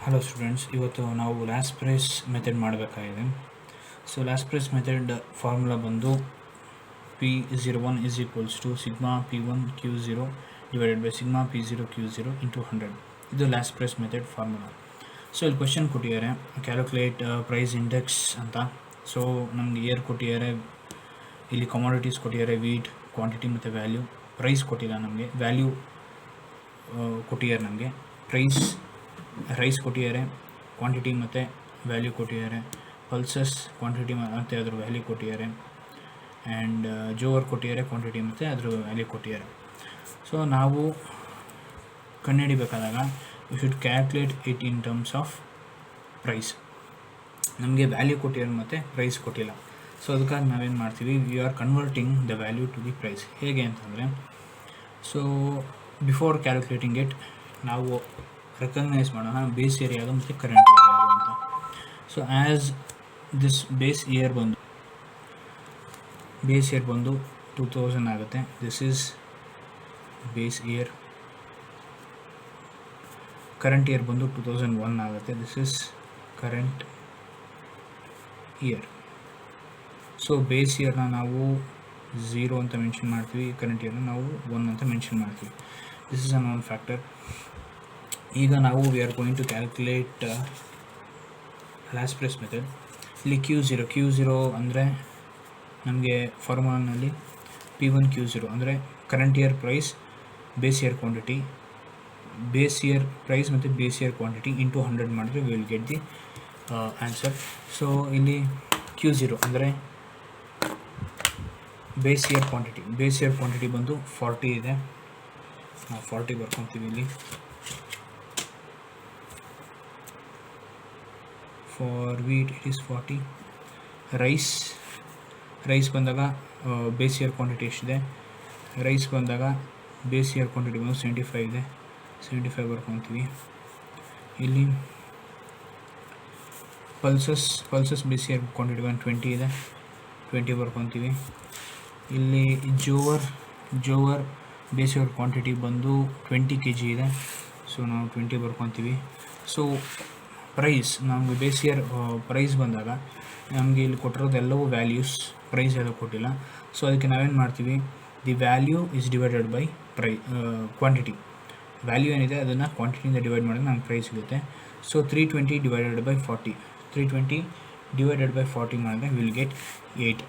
Hello students, ಇವತ್ತು ನಾವು last price method ಮಾಡಬೇಕಾಗಿದೆ. So last price method formula ಬಂದು P01 is equals to sigma P1 Q0 divided by sigma P0 Q0 into 100. ಇದು last price method formula. So ಇಲ್ಲಿ question ಕೊಟ್ಟಿದ್ದಾರೆ, calculate price index ಅಂತ. So ನಮಗೆ year ಕೊಟ್ಟಿದ್ದಾರೆ, ಇಲ್ಲಿ commodities ಕೊಟ್ಟಿದ್ದಾರೆ, ವೀಟ್ ಕ್ವಾಂಟಿಟಿ ಮತ್ತು ವ್ಯಾಲ್ಯೂ. ಪ್ರೈಸ್ ಕೊಟ್ಟಿಲ್ಲ ನಮಗೆ, ವ್ಯಾಲ್ಯೂ ಕೊಟ್ಟಿದ್ದಾರೆ ನಮಗೆ. ರೈಸ್ ಕೊಟ್ಟಿದ್ದಾರೆ, ಕ್ವಾಂಟಿಟಿ ಮತ್ತು ವ್ಯಾಲ್ಯೂ ಕೊಟ್ಟಿದ್ದಾರೆ. ಪಲ್ಸಸ್ ಕ್ವಾಂಟಿಟಿ ಮತ್ತು ಅದ್ರ ವ್ಯಾಲ್ಯೂ ಕೊಟ್ಟಿದ್ದಾರೆ. ಆ್ಯಂಡ್ ಜೋವರ್ ಕೊಟ್ಟಿದ್ದಾರೆ, ಕ್ವಾಂಟಿಟಿ ಮತ್ತು ಅದ್ರ ವ್ಯಾಲ್ಯೂ ಕೊಟ್ಟಿದ್ದಾರೆ. ಸೊ ನಾವು ಕಂಡುಹಿಡಿಬೇಕಾದಾಗ we should calculate it in terms of price. ನಮಗೆ ವ್ಯಾಲ್ಯೂ ಕೊಟ್ಟಿದ್ದಾರೆ ಮತ್ತು ಪ್ರೈಸ್ ಕೊಟ್ಟಿಲ್ಲ. ಸೊ ಅದಕ್ಕಾಗಿ ನಾವೇನು ಮಾಡ್ತೀವಿ, we are converting the value to the price. ಹೇಗೆ ಅಂತಂದರೆ, ಸೊ ಬಿಫೋರ್ ಕ್ಯಾಲ್ಕುಲೇಟಿಂಗ್ ಇಟ್ ನಾವು ರೆಕಗ್ನೈಸ್ ಮಾಡೋಣ ಬೇಸ್ ಇಯರ್ ಯಾವುದು ಮತ್ತು ಕರೆಂಟ್ ಇಯರ್ ಯಾವುದು ಅಂತ. So as this base year ಬಂದು 2000 ಆಗುತ್ತೆ. This is base year. Current year ಬಂದು 2001 ಆಗುತ್ತೆ. This is current year. So base ಇಯರ್ನ ನಾವು 0 ಅಂತ ಮೆನ್ಷನ್ ಮಾಡ್ತೀವಿ, ಕರೆಂಟ್ ಇಯರ್ನ ನಾವು 1 ಅಂತ ಮೆನ್ಷನ್ ಮಾಡ್ತೀವಿ. This is a non factor. ಈಗ ನಾವು we are going to calculate last price method. ಇಲ್ಲಿ Q0 ಅಂದರೆ ನಮಗೆ ಫಾರ್ಮುಲಾನಲ್ಲಿ P1 Q0 ಅಂದರೆ current year price, base year quantity, base year price ಮತ್ತು ಬೇಸ್ ಇಯರ್ ಕ್ವಾಂಟಿಟಿ ಇಂಟು 100 ಮಾಡಿದ್ರೆ we will get the answer. So ಇಲ್ಲಿ Q0 ಅಂದರೆ base year quantity ಬಂದು 40 ಇದೆ. ನಾವು 40 ಬರ್ಕೊತೀವಿ ಇಲ್ಲಿ. For wheat it is 40. Rice ಬಂದಾಗ ಬೇಸ್ ಇಯರ್ ಕ್ವಾಂಟಿಟಿ ಎಷ್ಟಿದೆ, ರೈಸ್ ಬಂದಾಗ ಬೇಸ್ ಇಯರ್ ಕ್ವಾಂಟಿಟಿ ಬಂದು 75 ಇದೆ. 75 ಬರ್ಕೊತೀವಿ. ಇಲ್ಲಿ ಪಲ್ಸಸ್ ಬೇಸ್ ಇಯರ್ ಕ್ವಾಂಟಿಟಿ ಬಂದು 20 ಇದೆ. 20 ಬರ್ಕೊತೀವಿ. ಇಲ್ಲಿ ಜೋವರ್ ಬೇಸ್ ಇಯರ್ ಕ್ವಾಂಟಿಟಿ ಬಂದು 20 kg ಇದೆ. ಸೊ ನಾವು 20 ಬರ್ಕೊತೀವಿ. ಸೊ ಪ್ರೈಸ್ ನಮಗೆ ಬೇಸ್ ಇಯರ್ ಪ್ರೈಸ್ ಬಂದಾಗ ನಮಗೆ ಇಲ್ಲಿ ಕೊಟ್ಟಿರೋದೆಲ್ಲವೂ ವ್ಯಾಲ್ಯೂಸ್, ಪ್ರೈಸ್ ಎಲ್ಲ ಕೊಟ್ಟಿಲ್ಲ. ಸೊ ಅದಕ್ಕೆ ನಾವೇನು ಮಾಡ್ತೀವಿ, the value is divided by quantity. Value ಏನಿದೆ ಅದನ್ನು ಕ್ವಾಂಟಿಟಿಯಿಂದ ಡಿವೈಡ್ ಮಾಡಿದ್ರೆ ನಮ್ಗೆ ಪ್ರೈಸ್ ಸಿಗುತ್ತೆ. So 320 divided by 40. 320 divided by 40 ಮಾಡಿದ್ರೆ will get 8.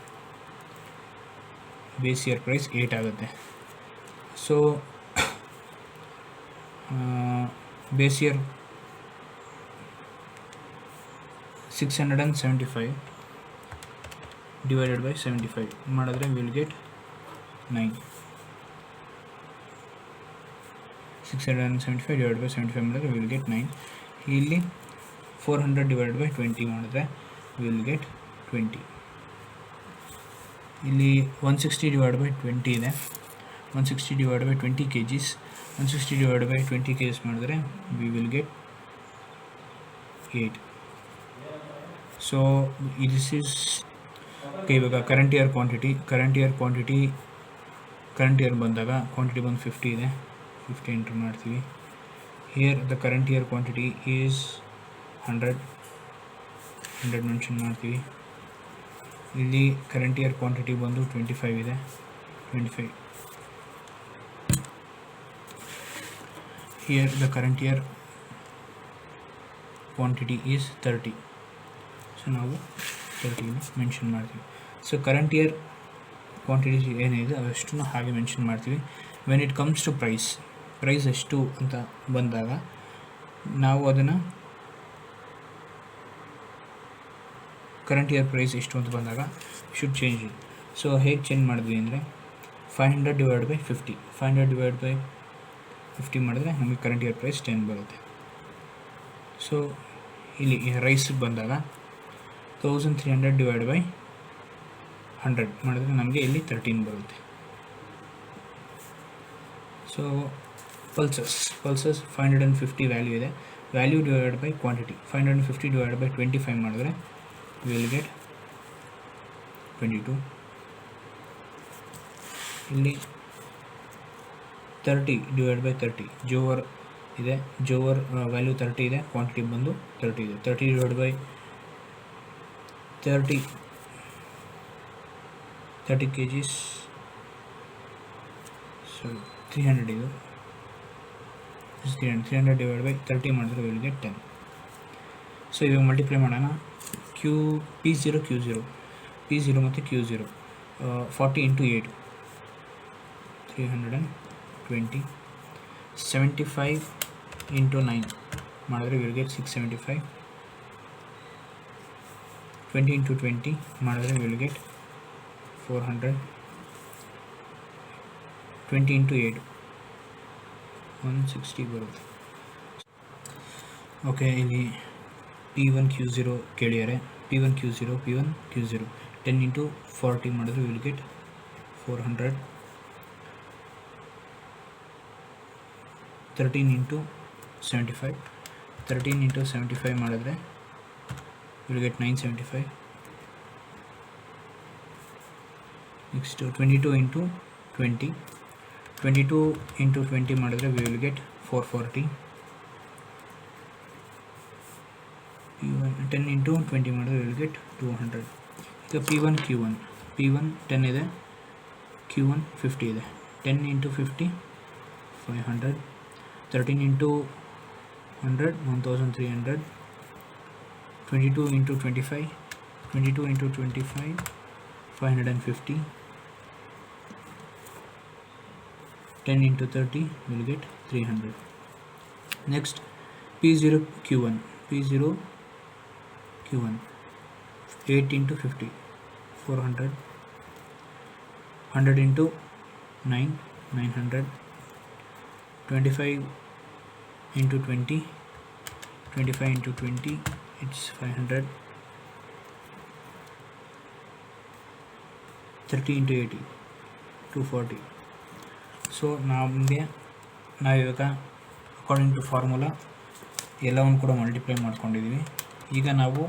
Base year price 8 ಆಗುತ್ತೆ. So base year 675 divided by 75 ಮಾಡಿದ್ರೆ ವಿಲ್ ಗೆಟ್ 9. 675 ಡಿವೈಡೆಡ್ ಬೈ 75 ಮಾಡಿದ್ರೆ ವಿಲ್ ಗೆಟ್ 9. ಇಲ್ಲಿ 400 ಡಿವೈಡೆಡ್ ಬೈ 20 ಮಾಡಿದ್ರೆ ವಿಲ್ ಗೆಟ್ 20. ಇಲ್ಲಿ 160 ಡಿವೈಡೆಡ್ ಬೈ 20 ಇದೆ. 160 divided by 20 kgs. 160 divided by 20 kgs ಮಾಡಿದ್ರೆ we will get 8. So this is okay. ಇವಾಗ current year ಬಂದಾಗ quantity ಬಂದು 50 ಇದೆ. 50 ಎಂಟ್ರ್ ಮಾಡ್ತೀವಿ. Here the current year quantity is 100 mention ಮಾಡ್ತೀವಿ. ಇಲ್ಲಿ ಕರೆಂಟ್ ಇಯರ್ ಕ್ವಾಂಟಿಟಿ ಬಂದು 25 ಇದೆ. 25. Here the current year quantity is 30. So ನಾವು 30 ಮೆನ್ಷನ್ ಮಾಡ್ತೀವಿ. ಸೊ ಕರೆಂಟ್ ಇಯರ್ ಕ್ವಾಂಟಿಟೀಸ್ ಏನಿದೆ ಅಷ್ಟನ್ನು ಹಾಗೆ ಮೆನ್ಷನ್ ಮಾಡ್ತೀವಿ. When it comes to price ಎಷ್ಟು ಅಂತ ಬಂದಾಗ ನಾವು ಅದನ್ನು ಕರೆಂಟ್ ಇಯರ್ ಪ್ರೈಸ್ ಎಷ್ಟು ಅಂತ ಬಂದಾಗ ಶುಡ್ ಚೇಂಜ್ ಇಟ್. ಸೊ ಹೇಗೆ ಚೇಂಜ್ ಮಾಡಿದ್ವಿ ಅಂದರೆ 500 ಡಿವೈಡ್ ಬೈ 50. 500 ಡಿವೈಡ್ ಬೈ 50 ಮಾಡಿದ್ರೆ ನಮಗೆ ಕರೆಂಟ್ ಇಯರ್ ಪ್ರೈಸ್ 10 ಬರುತ್ತೆ. ಸೊ ಇಲ್ಲಿ ರೈಸಿಗೆ ಬಂದಾಗ 1300 ಡಿವೈಡ್ ಬೈ 100 ಮಾಡಿದ್ರೆ ನಮಗೆ ಇಲ್ಲಿ 13 ಬರುತ್ತೆ. ಸೊ ಪಲ್ಸಸ್ 550 ವ್ಯಾಲ್ಯೂ ಇದೆ. Value divide by quantity 550 divide by 25 ಮಾಡಿದ್ರೆ ವಿಲ್ ಗೆಟ್ 22. ಇಲ್ಲಿ 30 ಡಿವೈಡ್ ಬೈ 30 ಜೋವರ್ ಇದೆ, ಜೋವರ್ ವ್ಯಾಲ್ಯೂ 30 ಇದೆ, ಕ್ವಾಂಟಿಟಿ ಬಂದು 30 ಇದೆ. 30 ಡಿವೈಡ್ ಬೈ 30 kgs, ಸೊ 300 ಇದು 300 ಡಿವೈಡ್ ಬೈ 30 ಮಾಡಿದ್ರೆ ವಿಲ್ ಗೆಟ್ 10. ಸೊ ಇವಾಗ ಮಲ್ಟಿಪ್ಲೈ ಮಾಡೋಣ. P0 ಮತ್ತು Q0 40 ಇಂಟು 8 320, 75 ಇಂಟು 9 ಮಾಡಿದ್ರೆ ವಿಲ್ ಗೆಟ್ 675, 20 ಇಂಟು 20 ಮಾಡಿದ್ರೆ ವಿಲ್ ಗೆಟ್ 400, 20 ಇಂಟು 8 160 ಬರುತ್ತೆ. ಓಕೆ, ಇಲ್ಲಿ P1 Q0 ಕೇಳಿದ್ದಾರೆ. P1 Q0 10 ಇಂಟು 40 ಮಾಡಿದ್ರೆ ವಿಲ್ ಗೆಟ್ 400, 13 ಇಂಟು 75 ಮಾಡಿದ್ರೆ ವಿಲ್ ಗೆಟ್ 975. ನೆಕ್ಸ್ಟ್ 22 ಇಂಟು 20 ಮಾಡಿದ್ರೆ we will get 440. P1 10 into 20 ಮಾಡಿದ್ರೆ ವಿಲ್ ಗೆಟ್ 200. ಈಗ P1 10 ಇದೆ, Q1 50 ಇದೆ. 10 into 50 500, 13 into 100 1300, 22 into 25 550, 10 into 30 will get 300. Next, P0 Q1 8 into 50 400, 100 into 9 900, 25 into 20 it's 500, 30 into 80 240. So ನಾವಿವಾಗ according to formula ಎಲ್ಲವನ್ನು ಕೂಡ multiply ಮಾಡ್ಕೊಂಡಿದ್ದೀವಿ. ಈಗ ನಾವು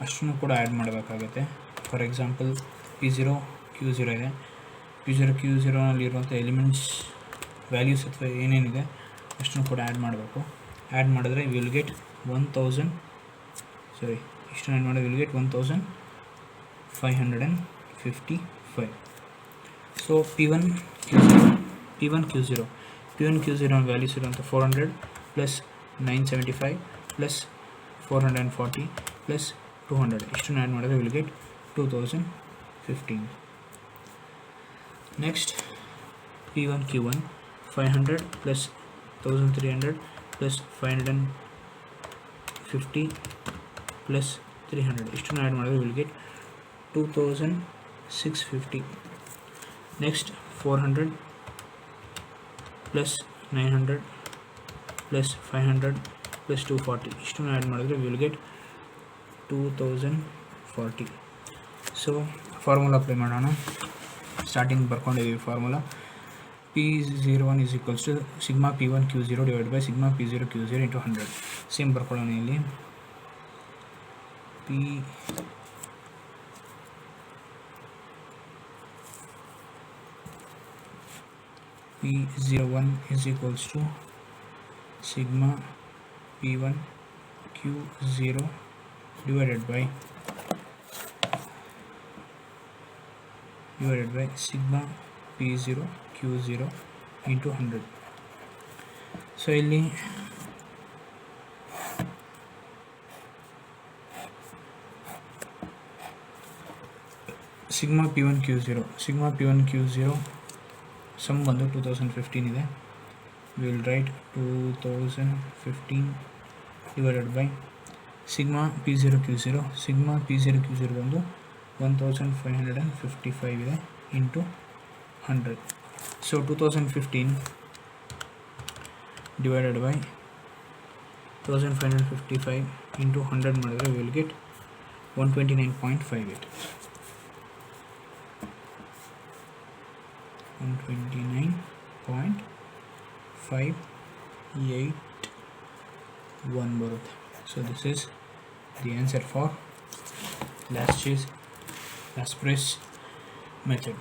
ಅಷ್ಟನ್ನು ಕೂಡ ಆ್ಯಡ್ ಮಾಡಬೇಕಾಗತ್ತೆ. ಫಾರ್ ಎಕ್ಸಾಂಪಲ್ P0 Q0 ಇದೆ. P0 Q0ನಲ್ಲಿರುವಂಥ ಎಲಿಮೆಂಟ್ಸ್ ವ್ಯಾಲ್ಯೂಸ್ ಅಥವಾ ಏನೇನಿದೆ ಅಷ್ಟನ್ನು ಕೂಡ ಆ್ಯಡ್ ಮಾಡಬೇಕು. ಆ್ಯಡ್ ಮಾಡಿದ್ರೆ will get 1555. So P1 Q0 values ಇರುವಂಥ 400 ಪ್ಲಸ್ 975 ಪ್ಲಸ್ 440 ಪ್ಲಸ್ 200 ಇಷ್ಟನ್ನು ಆ್ಯಡ್ ಮಾಡಿದ್ರೆ will get 2015. Next P1 Q1 500 plus 1300 plus 550 plus 300 ಇಷ್ಟನ್ನು ಆ್ಯಡ್ ಮಾಡಿದ್ರೆ will get 2650. Next 400 plus 900 plus 500 plus 240 ಇಷ್ಟನ್ನು ಆ್ಯಡ್ ಮಾಡಿದ್ರೆ will get 2040. So formula apply ಮಾಡೋಣ. Starting ಬರ್ಕೊಂಡಿದ್ದೀವಿ formula. P01 is equals to sigma P1 Q0 divided by sigma P0 Q0 into 100. Same ಬರ್ಕೊಳ್ಳೋಣ. ಇಲ್ಲಿ P01 is equals to sigma P1 Q0 divided by sigma P0 Q0 into 100. So ಇಲ್ಲಿ sigma P1 Q0 sum ಬಂದು 2015 ಇದೆ. Will write 2015 divided by sigma P0 Q0 ಬಂದು 1555 ಇದೆ into 100. So 2015 divided by 1555 into 100 ಮಾಡಿದ್ರೆ will get 129.58. 129.581 ಬರುತ್ತೆ. So this is the answer for Laspeyres method.